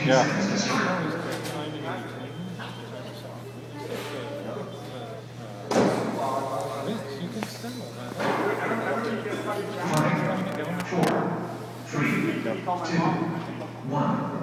Yeah. Five, four, three, two, one.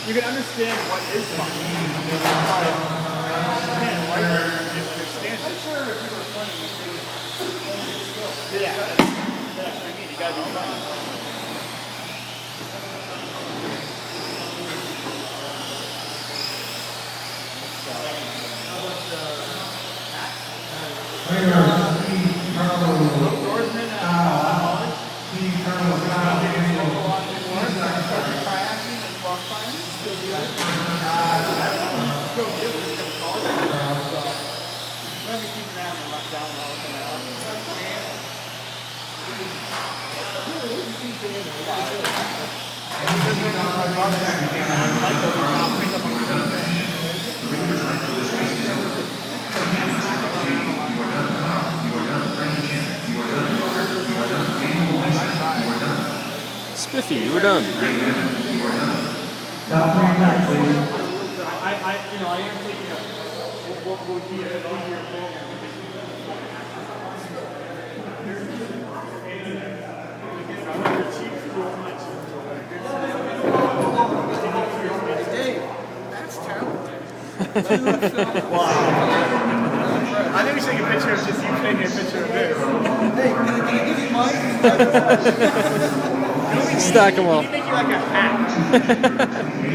You can understand what is fun. Yeah, that's what I mean. You gotta be fun. Let me keep an eye on the down low for now. Spiffy, you were done. I am thinking of what would be a easier program. I think we should take a picture of just you taking a picture of this. Hey, can I give you mine? Stack them all. Can you make you like a hat?